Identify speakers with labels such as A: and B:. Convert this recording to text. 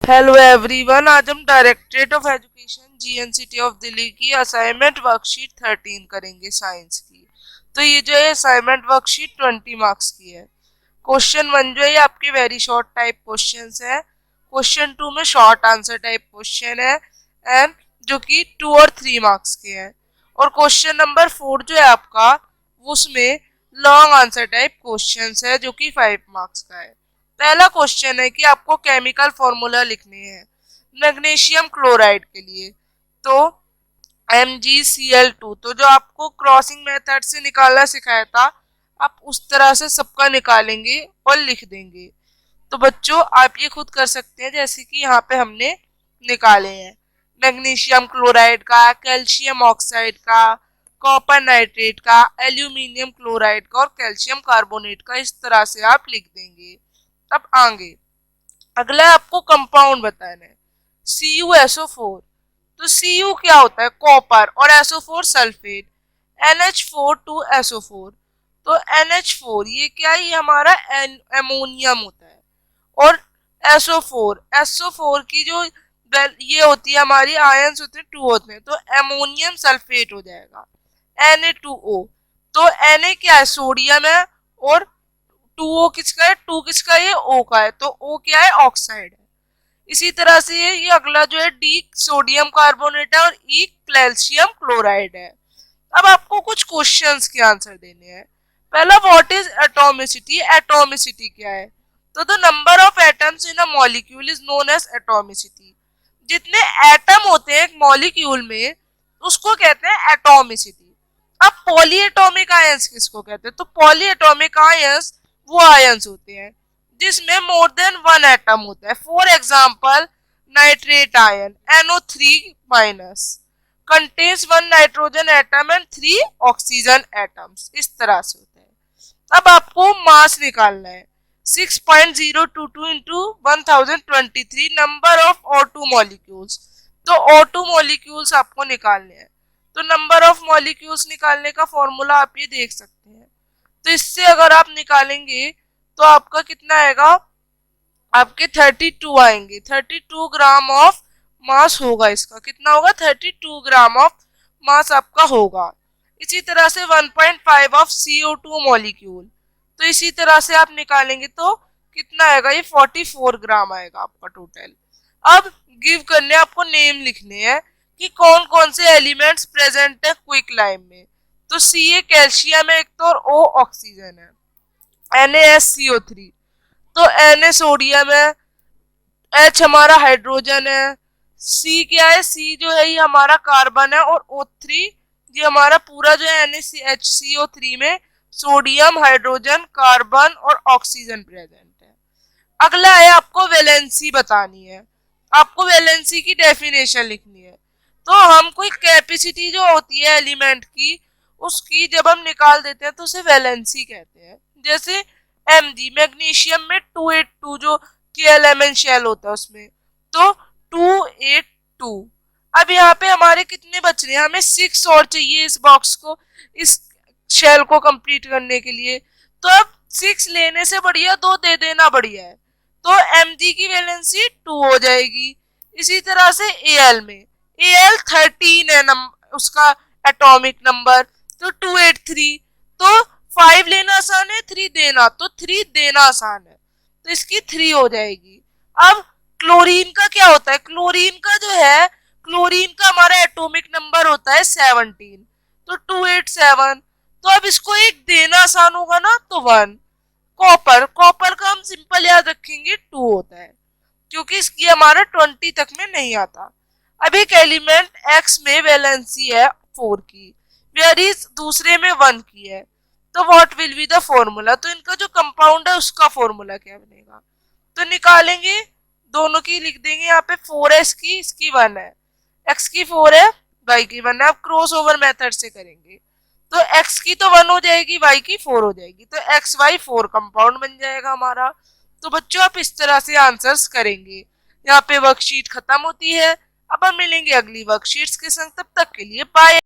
A: Hello everyone, आज हम directorate of education GNCT of Delhi की असाइनमेंट वर्कशीट 13 करेंगे साइंस की। तो ये जो है असाइनमेंट वर्कशीट 20 मार्क्स की है। क्वेश्चन 1 जो है ये आपके वेरी शॉर्ट टाइप क्वेश्चंस है। क्वेश्चन 2 में शॉर्ट आंसर टाइप क्वेश्चन है एंड जो कि 2 और 3 मार्क्स के हैं। और क्वेश्चन नंबर 4 जो है आपका उसमें लॉन्ग आंसर टाइप क्वेश्चंस है जो कि 5 मार्क्स का है। पहला क्वेश्चन है कि आपको केमिकल फॉर्मूला लिखने हैं मैग्नीशियम क्लोराइड के लिए। तो MgCl2, तो जो आपको क्रॉसिंग मेथड से निकालना सिखाया था आप उस तरह से सबका निकालेंगे और लिख देंगे। तो बच्चों आप ये खुद कर सकते हैं जैसे कि यहाँ पे हमने निकाले हैं मैग्नीशियम क्लोराइड का, कैल्शियम ऑक्साइड का, कॉपर नाइट्रेट का, एल्यूमिनियम क्लोराइड का और कैल्शियम कार्बोनेट का। इस तरह से आप लिख देंगे। अब आगे अगला आपको कंपाउंड बताना है CuSO4। तो Cu क्या होता है? कॉपर और SO4 सल्फेट, NH4 2SO4। तो NH4 ये क्या है? ये हमारा एमोनियम होता है। और SO4 की जो ये होती है हमारी आयंस होते हैं 2 होते हैं, तो एमोनियम सल्फेट हो जाएगा Na2O। तो Na क्या है? सोडियम है। और 2O किसका है? 2 किसका है? ये O का है। तो O क्या है? ऑक्साइड है। इसी तरह से ये अगला जो है D सोडियम कार्बोनेट है और E कैल्शियम क्लोराइड है। अब आपको कुछ क्वेश्चंस के आंसर देने हैं। पहला, व्हाट इज एटॉमिसिटी? एटॉमिसिटी क्या है? तो the number of atoms in a molecule is known as atomicity. जितने एटम होते हैं एक मॉलिक्यूल में उसको कहते हैं एटॉमिसिटी। अब पॉलीएटॉमिक आयंस किसको कहते हैं? तो पॉलीएटॉमिक आयंस वो आयंस होते हैं जिसमें मोर देन 1 एटम होता है। For example nitrate ion NO3- contains 1 nitrogen atom and 3 oxygen atoms. इस तरह से होता है। अब आपको मास निकालना है 6.022 into 1023 number of O2 molecules. तो O2 मॉलिक्यूल्स आपको निकालने हैं। तो नंबर ऑफ मॉलिक्यूल्स निकालने का फॉर्मूला आप ये देख सकते हैं। तो इससे अगर आप निकालेंगे तो आपका कितना आएगा? आपके 32 आएंगे। 32 ग्राम ऑफ मास होगा। इसका कितना होगा? 32 ग्राम ऑफ मास आपका होगा। इसी तरह से 1.5 ऑफ CO2 मॉलिक्यूल। तो इसी तरह से आप निकालेंगे तो कितना आएगा? ये 44 ग्राम आएगा आपका टोटल। अब गिव करने आपको नेम लिखने हैं कि कौन कौन से एलिमेंट्स प्रेजेंट है क्विक लाइम में। तो Ca कैल्शियम है एक तो, और O ऑक्सीजन है, NaSCO3। तो Na सोडियम है, H हमारा हाइड्रोजन है, C क्या है? C जो है ये हमारा कार्बन है और O3 ये हमारा पूरा जो है NaCHCO3 में सोडियम, हाइड्रोजन, कार्बन और ऑक्सीजन प्रेजेंट है। अगला है आपको वैलेंसी बतानी है। आपको वैलेंसी की डेफिनेशन लिखनी है। तो हम कोई कैपेसिटी जो होती है एलिमेंट की उसकी जब हम निकाल देते हैं तो उसे वैलेंसी कहते हैं। जैसे Mg मैग्नीशियम में 282 जो KLMN शेल होता है उसमें, तो 282। अब यहाँ पे हमारे कितने बच रहे हैं? हमें 6 और चाहिए इस बॉक्स को, इस शेल को कंप्लीट करने के लिए। तो अब 6 लेने से बढ़िया 2 दे देना बढ़िया है। तो Mg की वैलेंसी 2 हो जाएगी। इसी तरह से Al में Al 13 है उसका एटॉमिक नंबर, तो 283। तो 5 लेना आसान है, 3 देना, तो 3 देना आसान है, तो इसकी 3 हो जाएगी। अब क्लोरीन का क्या होता है? क्लोरीन का जो है, क्लोरीन का हमारा एटॉमिक नंबर होता है 17, तो 287। तो अब इसको एक देना आसान होगा ना, तो 1। कॉपर, कॉपर का हम सिंपल याद रखेंगे 2 होता है क्योंकि इसकी हमारा 20 तक में नहीं आता। अब एक एलिमेंट X में वैलेंसी है 4 की, वेयर इज दूसरे में 1 की है। तो what will be the formula? तो इनका जो कंपाउंड है उसका फॉर्मूला क्या बनेगा? तो निकालेंगे, दोनों की लिख देंगे यहाँ पे। 4 है इसकी, इसकी 1 है, X की 4 है, Y की 1 है। अब क्रॉस ओवर मेथड से करेंगे तो X की तो 1 हो जाएगी, Y की 4 हो जाएगी, तो XY4 कंपाउंड बन जाएगा हमारा। तो बच्चों आप इस तरह से आंसर्स करेंगे। यहाँ पे वर्कशीट खत्म होती है। अब हम मिलेंगे अगली वर्कशीट्स के संग, तब तक के लिए बाय।